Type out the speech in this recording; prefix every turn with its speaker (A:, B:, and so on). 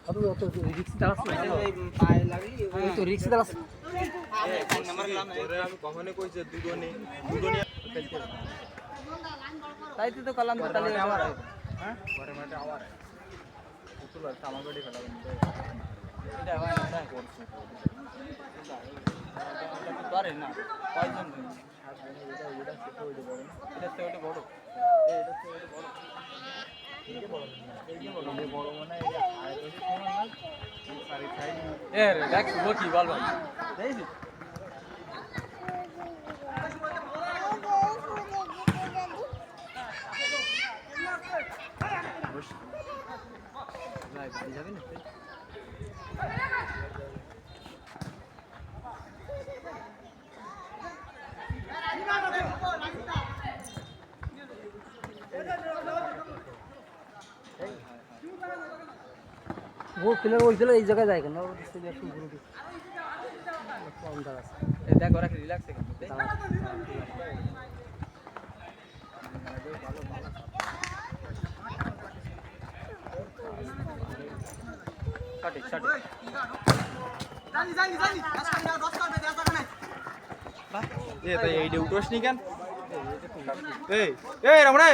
A: কত কত রিক্স দাঁড়াচ্ছে পায়ে লাগি ওই তো রিক্স দাঁড়াচ্ছে
B: আমি কখনো কইছে দুজনে খেলতে
A: তাই তো কলাম তো তাহলে
B: আবার হ্যাঁ ঘরে মাঠে আবার পুতুল আর তামাগড়ি খেলা বন্ধ এটা হয় না তাই করছে এটা পারে না কয়জন এটা ছোট হইতে পারে এটা ছোট বড় এটা ছোট বড় এই বড় মানে এই আয় তো সমান না সারি সাইড এ রে দেখ কি বল ভাই দেখি ভাই বাড়ি যাবে না
A: वो प्लेयर বলছিল এই জায়গায় যায় কেন ওর দিকে একটু ঘুরে দিই কম দাঁড়াচ্ছে
B: এই দেখ ওরা রিল্যাক্স কিন্তু সঠিক সঠিক জানি জানি জানি 10 করবে 10 টাকা নাই এ তো এই উঠোস নি কেন এই এই রমণা